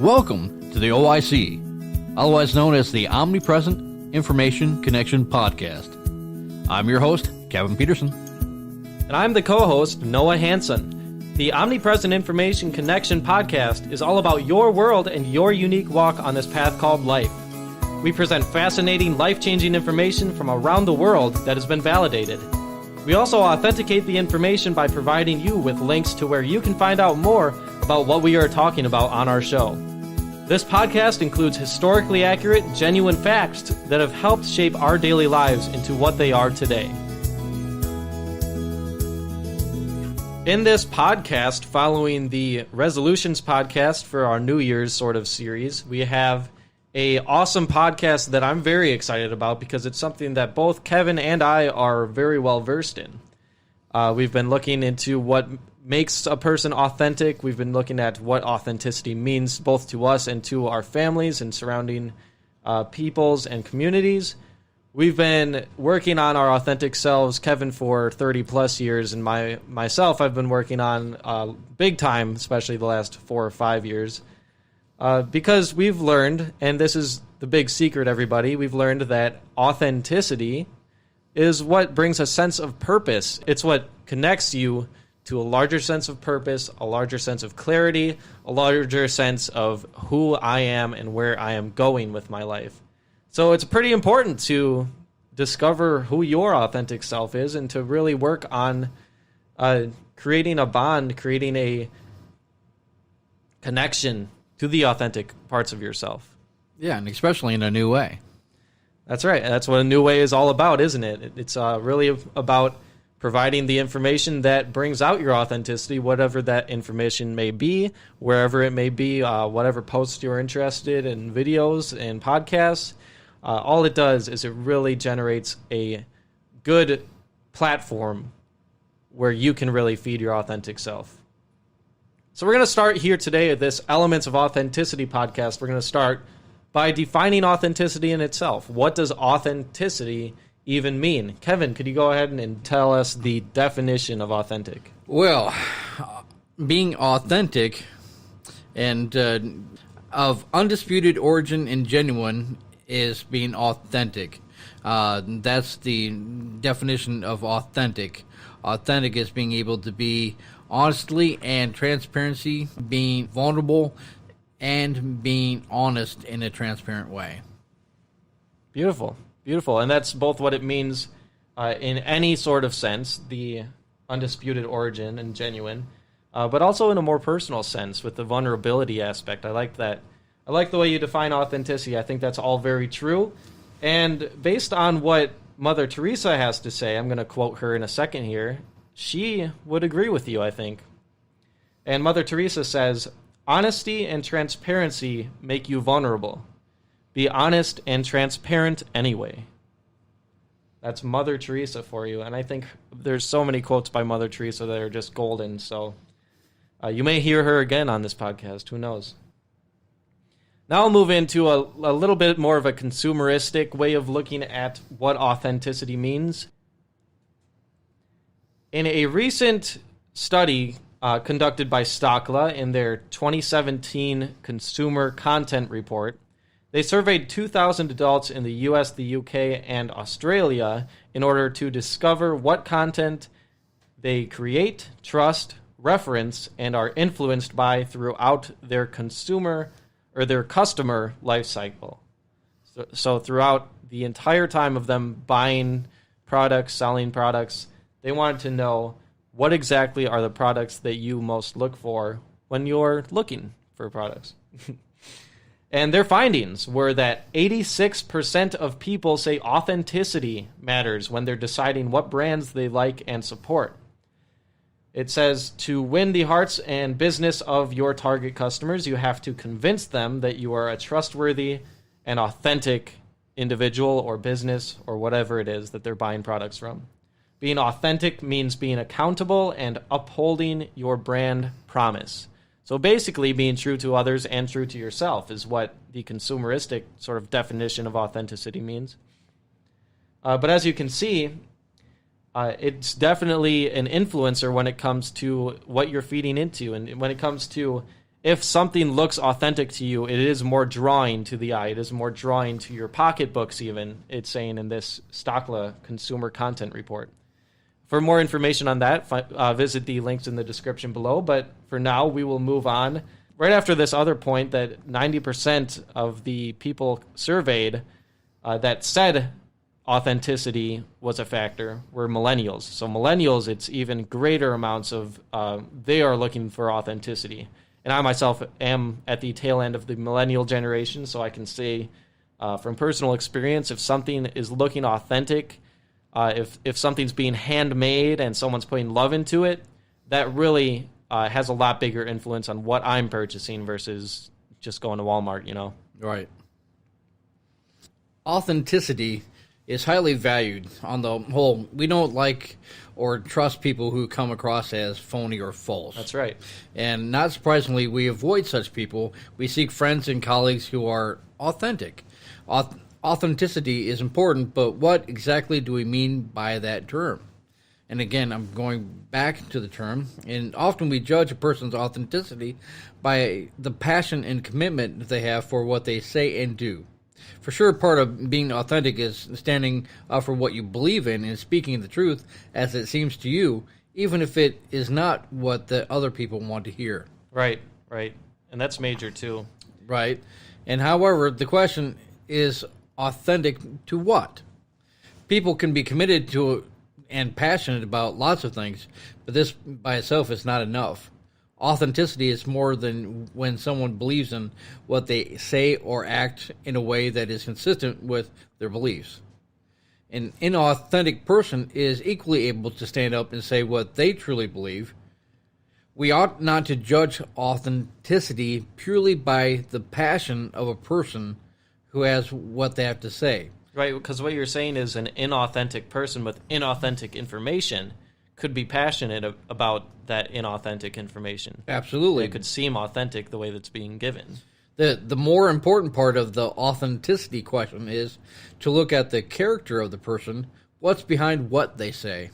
Welcome to the OIC, otherwise known as the Omnipresent Information Connection podcast. I'm your host, Kevin Peterson. And I'm the co-host, Noah Hansen. The Omnipresent Information Connection podcast is all about your world and your unique walk on this path called life. We present fascinating, life-changing information from around the world that has been validated. We also authenticate the information by providing you with links to where you can find out more about what we are talking about on our show. This podcast includes historically accurate, genuine facts that have helped shape our daily lives into what they are today. In this podcast, following the Resolutions podcast for our New Year's sort of series, we have an awesome podcast that I'm very excited about because it's something that both Kevin and I are very well versed in. We've been looking into what makes a person authentic. We've been looking at what authenticity means both to us and to our families and surrounding peoples and communities. We've been working on our authentic selves, Kevin, for 30 plus years, and myself, I've been working on big time, especially the last 4 or 5 years, because we've learned, and this is the big secret, everybody, we've learned that authenticity is what brings a sense of purpose. It's what connects you to a larger sense of purpose, a larger sense of clarity, a larger sense of who I am and where I am going with my life. So it's pretty important to discover who your authentic self is and to really work on creating a bond, creating a connection to the authentic parts of yourself. Yeah, and especially in a new way. That's right. That's what a new way is all about, isn't it? It's really about providing the information that brings out your authenticity, whatever that information may be, wherever it may be, whatever posts you're interested in, videos and podcasts. All it does is it really generates a good platform where you can really feed your authentic self. So we're going to start here today at this Elements of Authenticity podcast. We're going to start by defining authenticity in itself. What does authenticity even mean? Kevin, could you go ahead and tell us the definition of authentic? Well, being authentic and of undisputed origin and genuine is being authentic. That's the definition of authentic. Authentic is being able to be honestly and transparency, being vulnerable, and being honest in a transparent way. Beautiful. Beautiful. And that's both what it means in any sort of sense, the undisputed origin and genuine, but also in a more personal sense with the vulnerability aspect. I like that. I like the way you define authenticity. I think that's all very true. And based on what Mother Teresa has to say, I'm going to quote her in a second here, she would agree with you, I think. And Mother Teresa says, "Honesty and transparency make you vulnerable. Be honest and transparent anyway." That's Mother Teresa for you. And I think there's so many quotes by Mother Teresa that are just golden. So you may hear her again on this podcast. Who knows? Now I'll move into a little bit more of a consumeristic way of looking at what authenticity means. In a recent study conducted by Stackla in their 2017 Consumer Content Report, they surveyed 2,000 adults in the US, the UK, and Australia in order to discover what content they create, trust, reference, and are influenced by throughout their customer life cycle. So throughout the entire time of them buying products, selling products, they wanted to know what exactly are the products that you most look for when you're looking for products. And their findings were that 86% of people say authenticity matters when they're deciding what brands they like and support. It says, to win the hearts and business of your target customers, you have to convince them that you are a trustworthy and authentic individual or business or whatever it is that they're buying products from. Being authentic means being accountable and upholding your brand promise. So basically, being true to others and true to yourself is what the consumeristic sort of definition of authenticity means. But as you can see, it's definitely an influencer when it comes to what you're feeding into and when it comes to if something looks authentic to you, it is more drawing to the eye. It is more drawing to your pocketbooks even, it's saying in this Stackla Consumer Content Report. For more information on that, visit the links in the description below. But for now, we will move on. Right after this other point that 90% of the people surveyed that said authenticity was a factor were millennials. So millennials, it's even greater amounts of, they are looking for authenticity. And I myself am at the tail end of the millennial generation, so I can say from personal experience, if something is looking authentic, if something's being handmade and someone's putting love into it, that really has a lot bigger influence on what I'm purchasing versus just going to Walmart, you know? Right. Authenticity is highly valued on the whole. We don't like or trust people who come across as phony or false. That's right. And not surprisingly, we avoid such people. We seek friends and colleagues who are authentic. Authenticity is important, but what exactly do we mean by that term? And again, I'm going back to the term, and often we judge a person's authenticity by the passion and commitment they have for what they say and do. For sure, part of being authentic is standing up for what you believe in and speaking the truth as it seems to you, even if it is not what the other people want to hear. Right. And that's major, too. Right. And however, the question is authentic to what? People can be committed to and passionate about lots of things, but this by itself is not enough. Authenticity is more than when someone believes in what they say or act in a way that is consistent with their beliefs. An inauthentic person is equally able to stand up and say what they truly believe. We ought not to judge authenticity purely by the passion of a person who has what they have to say. Right, because what you're saying is an inauthentic person with inauthentic information could be passionate about that inauthentic information. Absolutely. It could seem authentic the way that's being given. The more important part of the authenticity question is to look at the character of the person, what's behind what they say.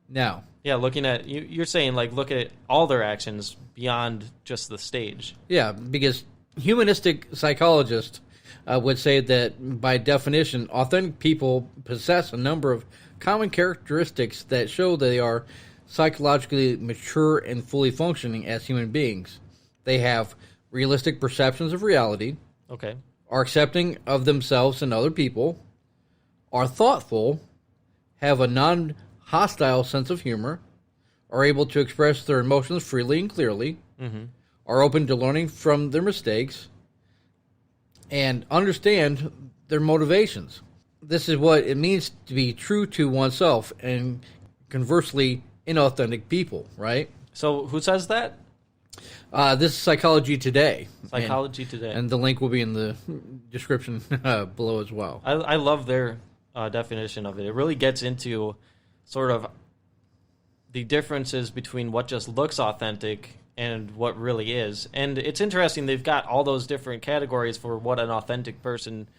Now. Yeah, looking at, you're saying, like, look at all their actions beyond just the stage. Yeah, because humanistic psychologists would say that, by definition, authentic people possess a number of common characteristics that show they are psychologically mature and fully functioning as human beings. They have realistic perceptions of reality, okay, are accepting of themselves and other people, are thoughtful, have a non-hostile sense of humor, are able to express their emotions freely and clearly, are open to learning from their mistakes, and understand their motivations. This is what it means to be true to oneself and conversely inauthentic people, right? So who says that? This is Psychology Today. Psychology Today. And the link will be in the description below as well. I love their definition of it. It really gets into sort of the differences between what just looks authentic and what really is. And it's interesting, they've got all those different categories for what an authentic person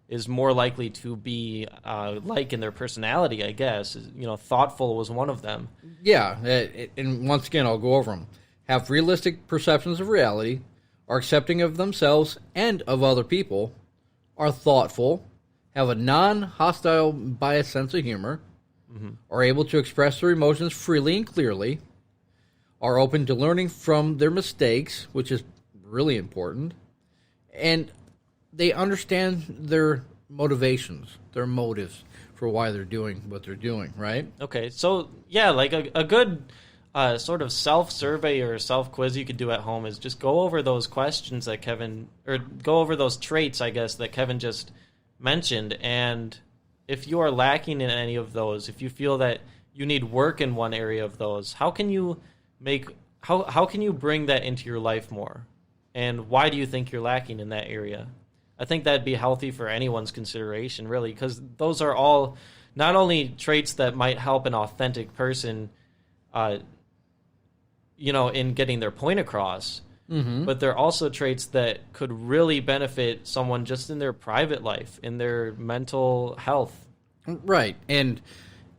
is more likely to be like in their personality, I guess. You know, thoughtful was one of them. Yeah, and once again, I'll go over them. Have realistic perceptions of reality, are accepting of themselves and of other people, are thoughtful, have a non-hostile biased sense of humor, are able to express their emotions freely and clearly, are open to learning from their mistakes, which is really important, and they understand their motivations, their motives for why they're doing what they're doing, right? Okay, so yeah, like a good sort of self-survey or self-quiz you could do at home is just go over those questions that go over those traits, I guess, that Kevin just mentioned, and if you are lacking in any of those, if you feel that you need work in one area of those, how can you bring that into your life more? And why do you think you're lacking in that area? I think that'd be healthy for anyone's consideration, really, because those are all not only traits that might help an authentic person, in getting their point across, but they're also traits that could really benefit someone just in their private life, in their mental health. Right, and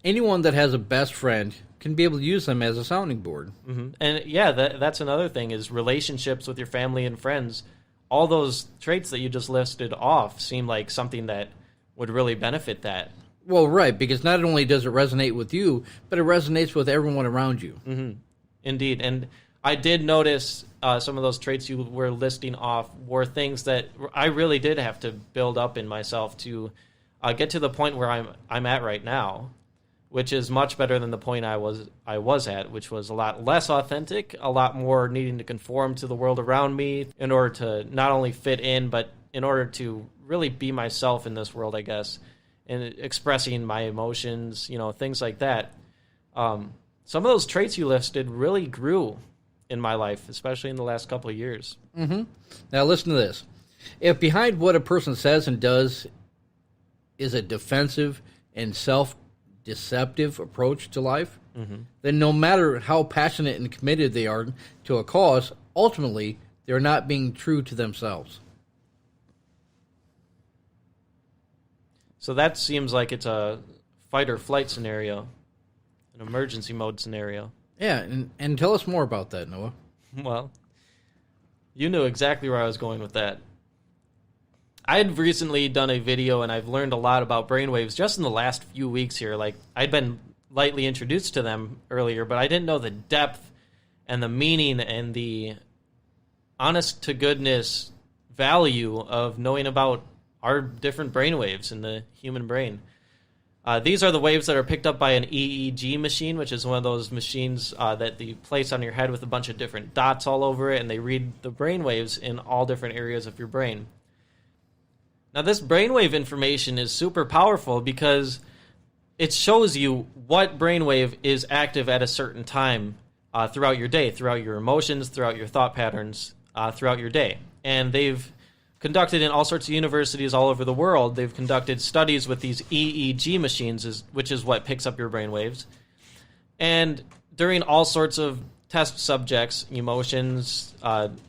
anyone that has a best friend can be able to use them as a sounding board. Mm-hmm. And yeah, that's another thing is relationships with your family and friends. All those traits that you just listed off seem like something that would really benefit that. Well, right, because not only does it resonate with you, but it resonates with everyone around you. Mm-hmm. Indeed. And I did notice some of those traits you were listing off were things that I really did have to build up in myself to get to the point where I'm at right now, which is much better than the point I was at, which was a lot less authentic, a lot more needing to conform to the world around me in order to not only fit in, but in order to really be myself in this world, I guess, and expressing my emotions, things like that. Some of those traits you listed really grew in my life, especially in the last couple of years. Mm-hmm. Now listen to this. If behind what a person says and does is a defensive and self-deceptive approach to life, then no matter how passionate and committed they are to a cause, ultimately they're not being true to themselves. So that seems like it's a fight or flight scenario, an emergency mode scenario. Yeah, and tell us more about that, Noah. Well, you knew exactly where I was going with that. I had recently done a video, and I've learned a lot about brainwaves just in the last few weeks here. Like, I'd been lightly introduced to them earlier, but I didn't know the depth and the meaning and the honest-to-goodness value of knowing about our different brainwaves in the human brain. These are the waves that are picked up by an EEG machine, which is one of those machines that you place on your head with a bunch of different dots all over it, and they read the brainwaves in all different areas of your brain. Now, this brainwave information is super powerful because it shows you what brainwave is active at a certain time throughout your day, throughout your emotions, throughout your thought patterns, throughout your day. And they've conducted in all sorts of universities all over the world. They've conducted studies with these EEG machines, which is what picks up your brainwaves. And during all sorts of test subjects, emotions,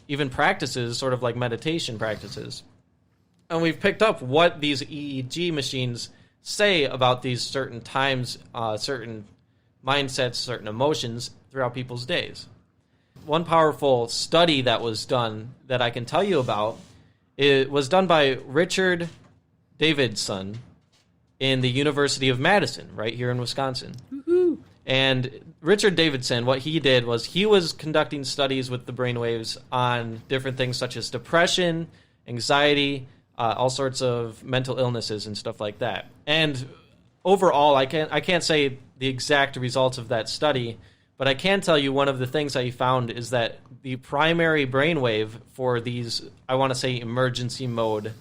even practices, sort of like meditation practices. And we've picked up what these EEG machines say about these certain times, certain mindsets, certain emotions throughout people's days. One powerful study that was done that I can tell you about, it was done by Richard Davidson in the University of Madison, right here in Wisconsin. Woo-hoo. And Richard Davidson, what he did was he was conducting studies with the brainwaves on different things such as depression, anxiety, all sorts of mental illnesses and stuff like that. And overall, I can't say the exact results of that study, but I can tell you one of the things that he found is that the primary brainwave for these, I want to say, emergency mode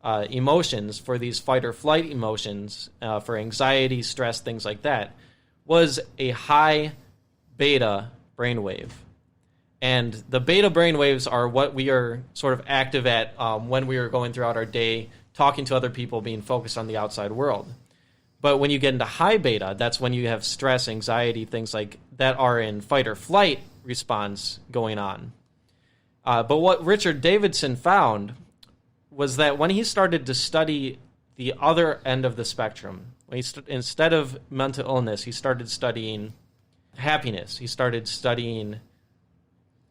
emotions, for these fight or flight emotions, for anxiety, stress, things like that, was a high beta brainwave. And the beta brainwaves are what we are sort of active at when we are going throughout our day, talking to other people, being focused on the outside world. But when you get into high beta, that's when you have stress, anxiety, things like that are in fight or flight response going on. But what Richard Davidson found was that when he started to study the other end of the spectrum, when instead of mental illness, he started studying happiness. He started studying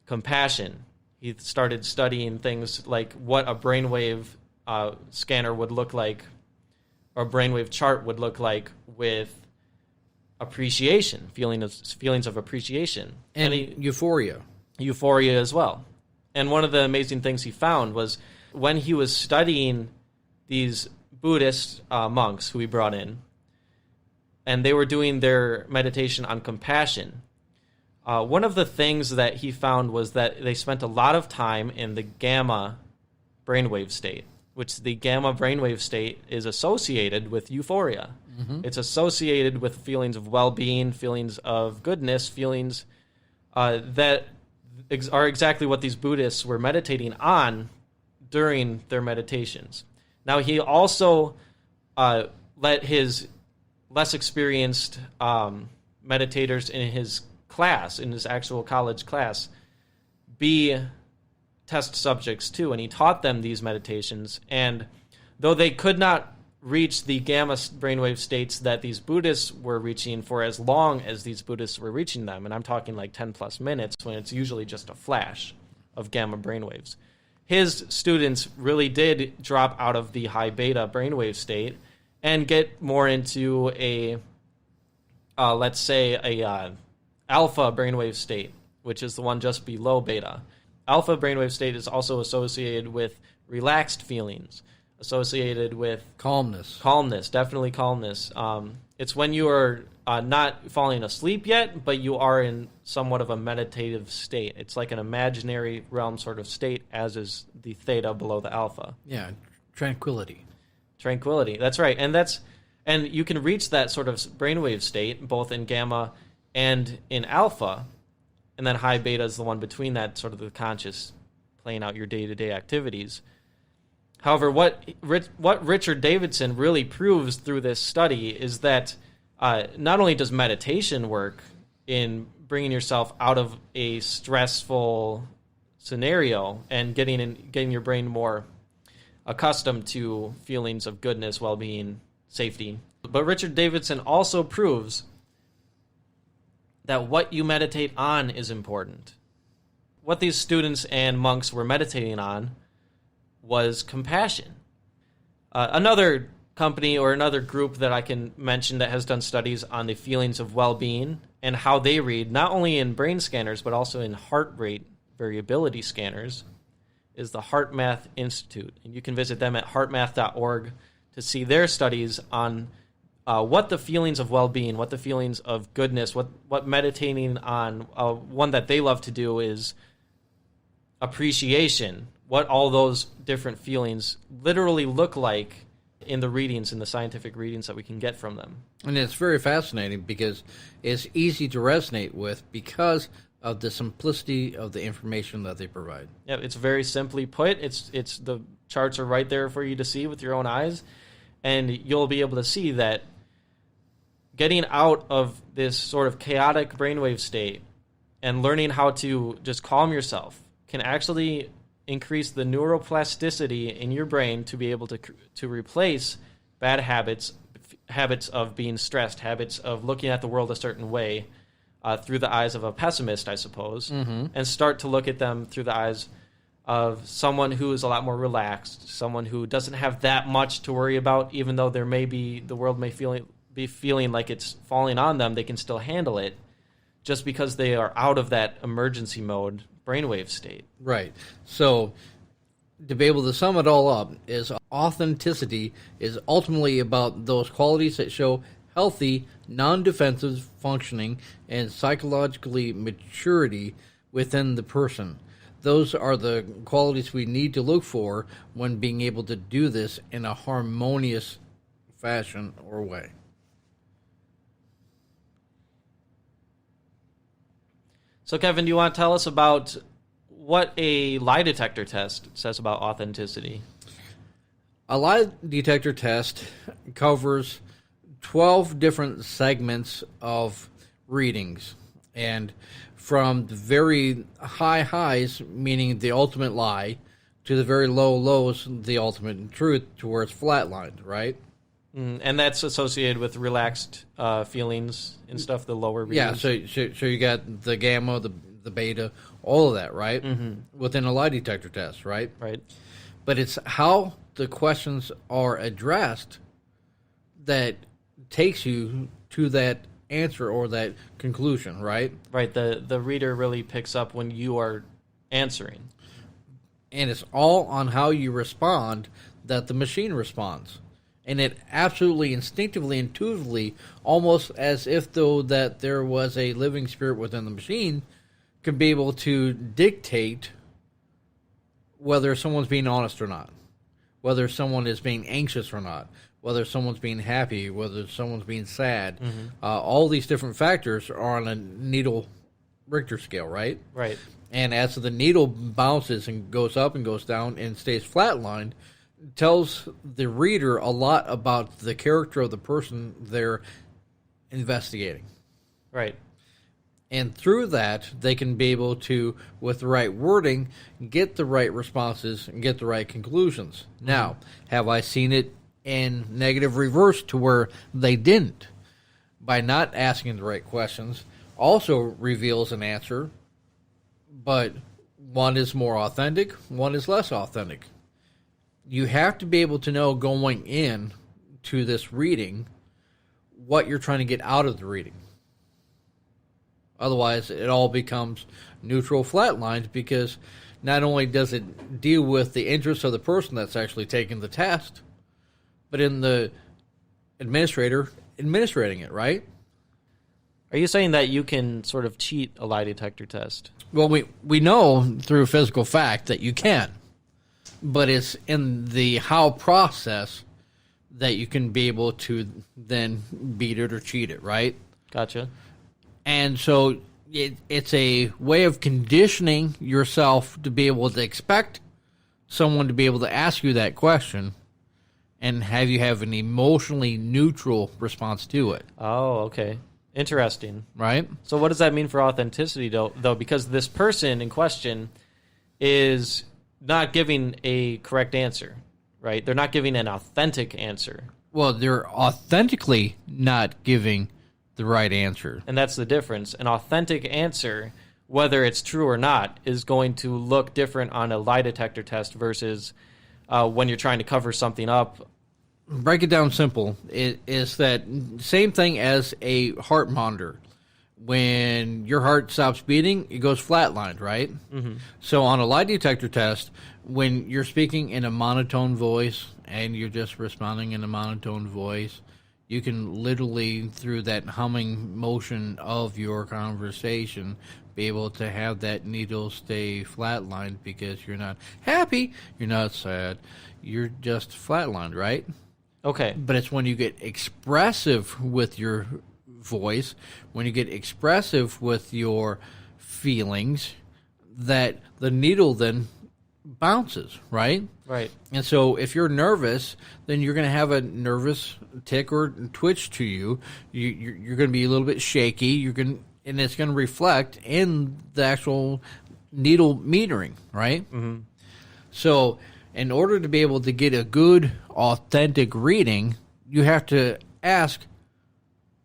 compassion. He started studying things like what a brainwave scanner would look like, or a brainwave chart would look like with appreciation, feelings of appreciation. And euphoria. Euphoria as well. And one of the amazing things he found was when he was studying these Buddhist monks who he brought in, and they were doing their meditation on compassion, one of the things that he found was that they spent a lot of time in the gamma brainwave state, which the gamma brainwave state is associated with euphoria. Mm-hmm. It's associated with feelings of well-being, feelings of goodness, feelings that are exactly what these Buddhists were meditating on during their meditations. Now, he also let his less experienced meditators in his class, in his actual college class, be test subjects too, and he taught them these meditations. And though they could not reach the gamma brainwave states that these Buddhists were reaching for as long as these Buddhists were reaching them. And I'm talking like 10 plus minutes when it's usually just a flash of gamma brainwaves. His students really did drop out of the high beta brainwave state and get more into a, let's say, a alpha brainwave state, which is the one just below beta. Alpha brainwave state is also associated with relaxed feelings, associated with calmness. Definitely calmness. It's when you are not falling asleep yet, but you are in somewhat of a meditative state. It's like an imaginary realm sort of state, as is the theta below the alpha. Yeah, tranquility. That's right. And you can reach that sort of brainwave state both in gamma and in alpha, and then high beta is the one between that, sort of the conscious, playing out your day-to-day activities. However, what Richard Davidson really proves through this study is that not only does meditation work in bringing yourself out of a stressful scenario and getting your brain more accustomed to feelings of goodness, well-being, safety, but Richard Davidson also proves that what you meditate on is important. What these students and monks were meditating on was compassion. Another company or another group that I can mention that has done studies on the feelings of well-being and how they read, not only in brain scanners, but also in heart rate variability scanners, is the Heartmath Institute. And you can visit them at heartmath.org to see their studies on what the feelings of well-being, what the feelings of goodness, what meditating on, one that they love to do is appreciation, what all those different feelings literally look like in the readings, in the scientific readings that we can get from them. And it's very fascinating because it's easy to resonate with because of the simplicity of the information that they provide. Yeah, it's very simply put. It's the charts are right there for you to see with your own eyes, and you'll be able to see that getting out of this sort of chaotic brainwave state and learning how to just calm yourself can actually increase the neuroplasticity in your brain to be able to replace bad habits of being stressed, habits of looking at the world a certain way through the eyes of a pessimist, I suppose, and start to look at them through the eyes of someone who is a lot more relaxed, someone who doesn't have that much to worry about, even though the world may be feeling like it's falling on them, they can still handle it just because they are out of that emergency mode brainwave state. Right. So to be able to sum it all up, is authenticity is ultimately about those qualities that show healthy, non-defensive functioning and psychologically maturity within the person. Those are the qualities we need to look for when being able to do this in a harmonious fashion or way. So, Kevin, do you want to tell us about what a lie detector test says about authenticity? A lie detector test covers 12 different segments of readings, and from the very high highs, meaning the ultimate lie, to the very low lows, the ultimate truth, to where it's flatlined, right? And that's associated with relaxed feelings and stuff, the lower readings. Yeah, so you got the gamma, the beta, all of that, right? Within a lie detector test, right? Right. But it's how the questions are addressed that takes you to that answer or that conclusion, right? Right. The reader really picks up when you are answering. And it's all on how you respond that the machine responds. And it absolutely instinctively, intuitively, almost as if though that there was a living spirit within the machine, could be able to dictate whether someone's being honest or not, whether someone is being anxious or not, whether someone's being happy, whether someone's being sad. All these different factors are on a needle Richter scale, right? Right. And as the needle bounces and goes up and goes down and stays flatlined, tells the reader a lot about the character of the person they're investigating. Right. And through that, they can be able to, with the right wording, get the right responses and get the right conclusions. Now, have I seen it in negative reverse to where they didn't. By not asking the right questions also reveals an answer, but one is more authentic, one is less authentic. You have to be able to know going in to this reading what you're trying to get out of the reading. Otherwise, it all becomes neutral flat lines, because not only does it deal with the interests of the person that's actually taking the test, but in the administrator administrating it, right? Are you saying that you can sort of cheat a lie detector test? Well, we know through physical fact that you can, but it's in the how process that you can be able to then beat it or cheat it, right? Gotcha. And so it's a way of conditioning yourself to be able to expect someone to be able to ask you that question and have you have an emotionally neutral response to it. Oh, okay. Interesting. Right? So what does that mean for authenticity, though? Because this person in question is not giving a correct answer, right? They're not giving an authentic answer. Well, they're authentically not giving the right answer. And that's the difference. An authentic answer, whether it's true or not, is going to look different on a lie detector test versus when you're trying to cover something up. Break it down simple. It is that same thing as a heart monitor. When your heart stops beating, it goes flatlined, right? Mm-hmm. So on a lie detector test, when you're speaking in a monotone voice and you're just responding in a monotone voice, you can literally, through that humming motion of your conversation, be able to have that needle stay flatlined because you're not happy, you're not sad, you're just flatlined, right? Okay. But it's when you get expressive with your voice, when you get expressive with your feelings, that the needle then bounces, right? Right. And so if you're nervous, then you're going to have a nervous tick or twitch to you. You're going to be a little bit shaky. And it's going to reflect in the actual needle metering, right? Mm-hmm. So in order to be able to get a good, authentic reading, you have to ask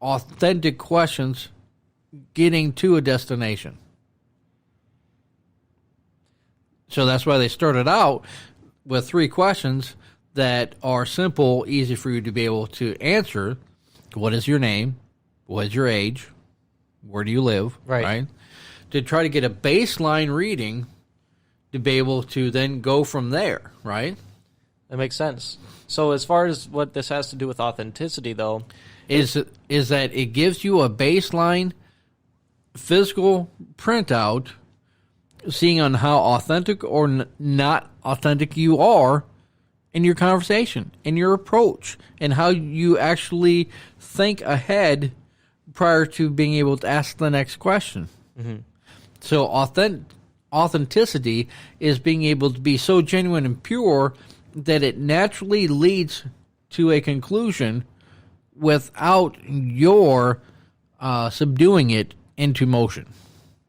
authentic questions getting to a destination. So that's why they started out with 3 questions that are simple, easy for you to be able to answer. What is your name? What is your age? Where do you live? Right? To try to get a baseline reading to be able to then go from there, right? That makes sense. So as far as what this has to do with authenticity, though, is that it gives you a baseline physical printout seeing on how authentic or not authentic you are in your conversation, in your approach, and how you actually think ahead prior to being able to ask the next question. Mm-hmm. So authenticity is being able to be so genuine and pure that it naturally leads to a conclusion without your subduing it into motion.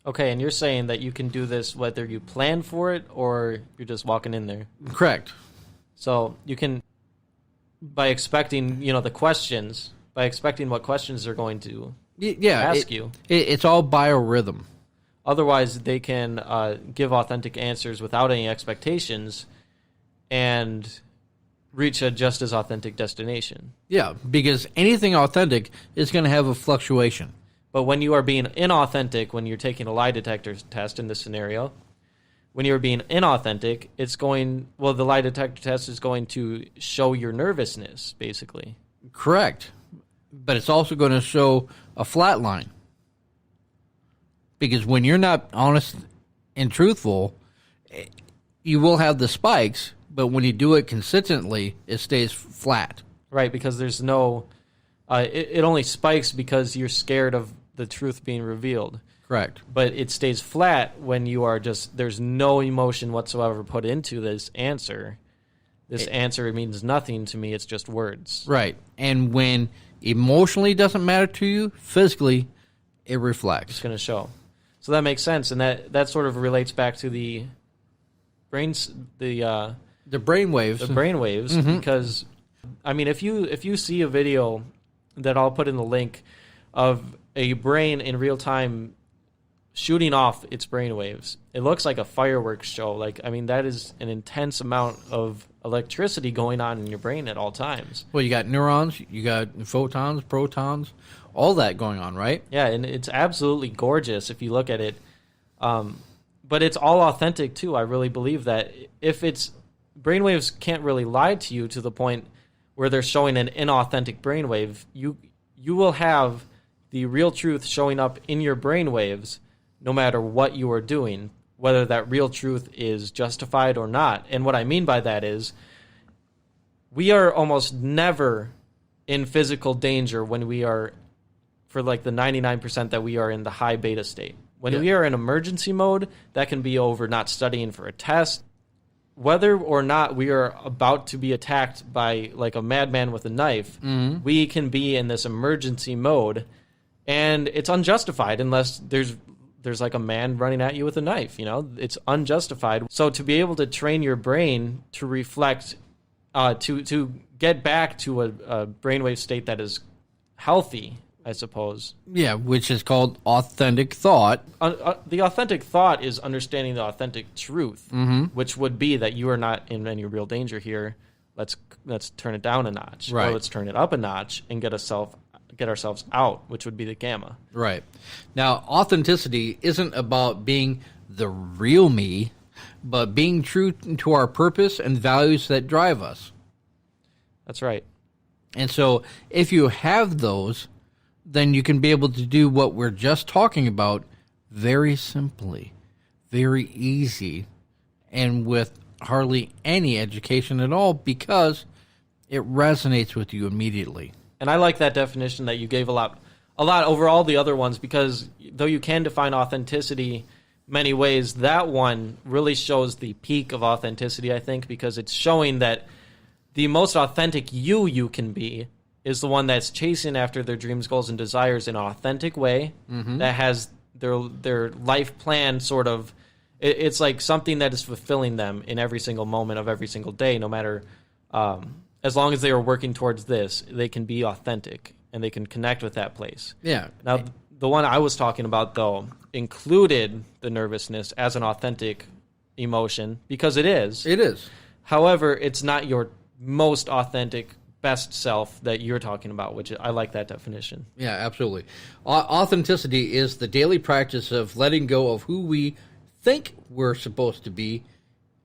Okay, and you're saying that you can do this whether you plan for it or you're just walking in there. Correct. So you can, by expecting, the questions, by expecting what questions they're going to ask you. It's all biorhythm. Otherwise, they can give authentic answers without any expectations and reach a just as authentic destination. Yeah, because anything authentic is going to have a fluctuation. But when you are being inauthentic, when you're taking a lie detector test in this scenario, when you're being inauthentic, the lie detector test is going to show your nervousness, basically. Correct. But it's also going to show a flat line. Because when you're not honest and truthful, you will have the spikes, but when you do it consistently, it stays flat. Right, because there's no... it only spikes because you're scared of the truth being revealed. Correct. But it stays flat when you are there's no emotion whatsoever put into this answer. This answer means nothing to me, it's just words. Right. And when emotionally doesn't matter to you, physically, it reflects. It's going to show. So that makes sense, and that sort of relates back to the brains, the brain waves. The brain waves, mm-hmm. because I mean, if you see a video that I'll put in the link of a brain in real time shooting off its brainwaves, it looks like a fireworks show. Like, I mean, that is an intense amount of electricity going on in your brain at all times. Well, you got neurons, you got photons, protons, all that going on, right? Yeah, and it's absolutely gorgeous if you look at it. But it's all authentic too. I really believe that if it's brainwaves can't really lie to you to the point where they're showing an inauthentic brainwave, you will have the real truth showing up in your brainwaves no matter what you are doing, whether that real truth is justified or not. And what I mean by that is we are almost never in physical danger when we are, for like the 99% that we are in the high beta state. When we are in emergency mode, that can be over not studying for a test. Whether or not we are about to be attacked by like a madman with a knife, we can be in this emergency mode, and it's unjustified unless there's like a man running at you with a knife. You know, it's unjustified. So to be able to train your brain to reflect, to get back to a brainwave state that is healthy, I suppose. Yeah, which is called authentic thought. The authentic thought is understanding the authentic truth, which would be that you are not in any real danger here. Let's turn it down a notch, right? Or let's turn it up a notch and get ourselves out, which would be the gamma. Right. Now, authenticity isn't about being the real me, but being true to our purpose and values that drive us. That's right. And so, if you have those, then you can be able to do what we're just talking about very simply, very easy, and with hardly any education at all, because it resonates with you immediately. And I like that definition that you gave a lot over all the other ones, because though you can define authenticity many ways, that one really shows the peak of authenticity, I think, because it's showing that the most authentic you can be is the one that's chasing after their dreams, goals, and desires in an authentic way, that has their life plan sort of, it's like something that is fulfilling them in every single moment of every single day, no matter, as long as they are working towards this, they can be authentic and they can connect with that place. Yeah. Now, the one I was talking about, though, included the nervousness as an authentic emotion, because it is. It is. However, it's not your most authentic best self that you're talking about, which I like that definition. Yeah, absolutely. Authenticity is the daily practice of letting go of who we think we're supposed to be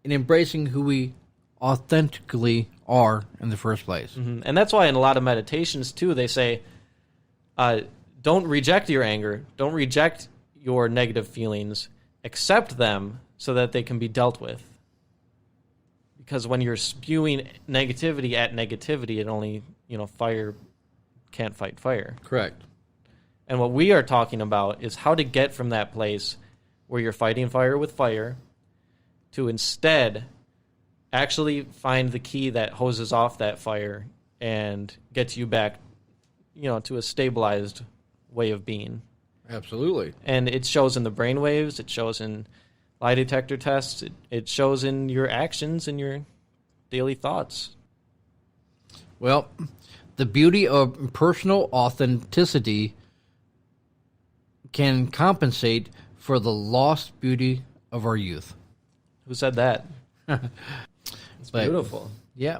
and embracing who we authentically are in the first place. And that's why in a lot of meditations, too, they say, don't reject your anger, don't reject your negative feelings, accept them so that they can be dealt with. Because when you're spewing negativity at negativity, it only, fire can't fight fire. Correct. And what we are talking about is how to get from that place where you're fighting fire with fire to instead actually find the key that hoses off that fire and gets you back, to a stabilized way of being. Absolutely. And it shows in the brainwaves, it shows in lie detector tests, it shows in your actions and your daily thoughts. Well, the beauty of personal authenticity can compensate for the lost beauty of our youth. Who said that? It's beautiful. Yeah.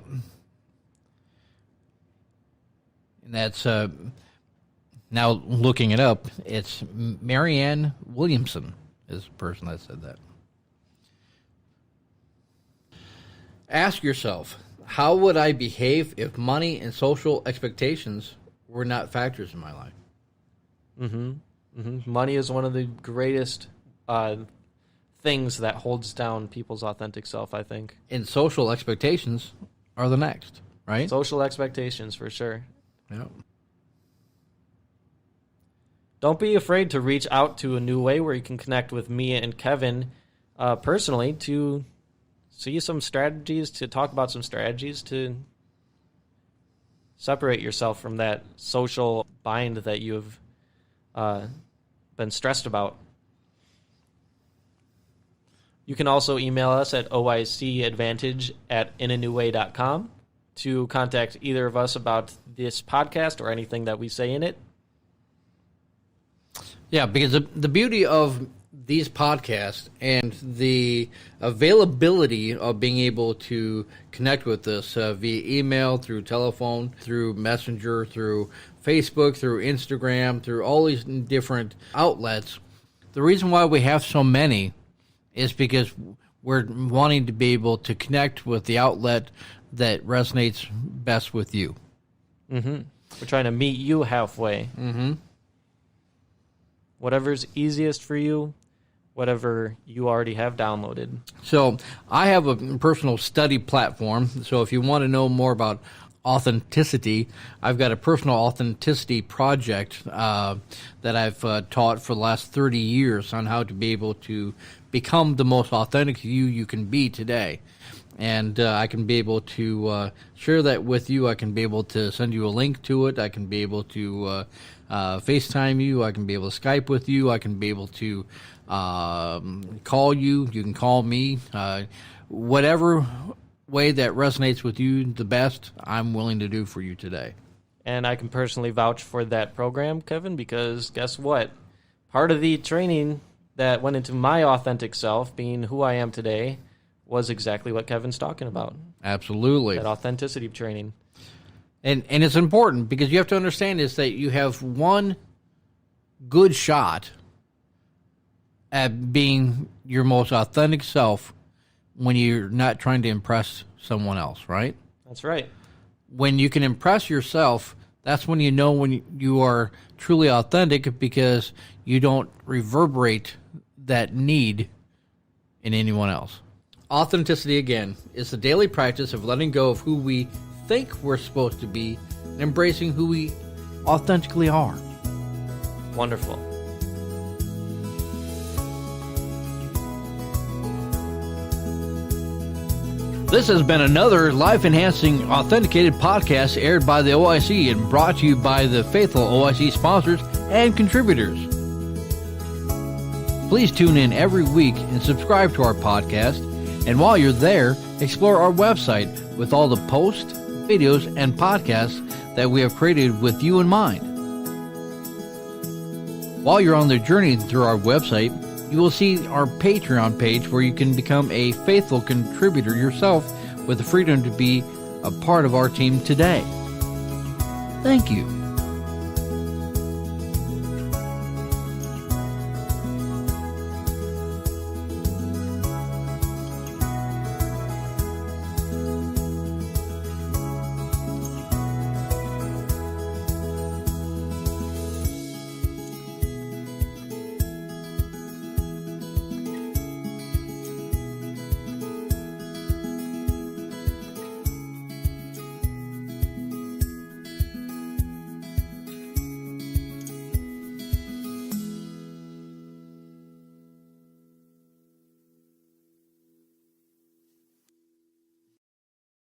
And that's, now looking it up, it's Marianne Williamson is the person that said that. Ask yourself, how would I behave if money and social expectations were not factors in my life? Money is one of the greatest things that holds down people's authentic self, I think. And social expectations are the next, right? Social expectations, for sure. Yeah. Don't be afraid to reach out to a new way where you can connect with me and Kevin personally to see some strategies, to talk about some strategies to separate yourself from that social bind that you've been stressed about. You can also email us at oicadvantage@inanewway.com to contact either of us about this podcast or anything that we say in it? Yeah, because the beauty of these podcasts and the availability of being able to connect with us via email, through telephone, through Messenger, through Facebook, through Instagram, through all these different outlets, the reason why we have so many is because we're wanting to be able to connect with the outlet that resonates best with you. Mm-hmm. We're trying to meet you halfway. Mm-hmm. Whatever's easiest for you, whatever you already have downloaded. So I have a personal study platform. So if you want to know more about authenticity, I've got a personal authenticity project that I've taught for the last 30 years on how to be able to become the most authentic you can be today. And I can be able to share that with you. I can be able to send you a link to it. I can be able to FaceTime you. I can be able to Skype with you. I can be able to call you. You can call me. Whatever way that resonates with you the best, I'm willing to do for you today. And I can personally vouch for that program, Kevin, because guess what? Part of the training that went into my authentic self, being who I am today, was exactly what Kevin's talking about. Absolutely. That authenticity training. And it's important because you have to understand is that you have one good shot at being your most authentic self when you're not trying to impress someone else, right? That's right. When you can impress yourself, that's when you know when you are truly authentic because you don't reverberate that need in anyone else. Authenticity, again, is the daily practice of letting go of who we think we're supposed to be and embracing who we authentically are. Wonderful. This has been another life-enhancing, authenticated podcast aired by the OIC and brought to you by the faithful OIC sponsors and contributors. Please tune in every week and subscribe to our podcast. And while you're there, explore our website with all the posts, videos, and podcasts that we have created with you in mind. While you're on the journey through our website, you will see our Patreon page where you can become a faithful contributor yourself with the freedom to be a part of our team today. Thank you.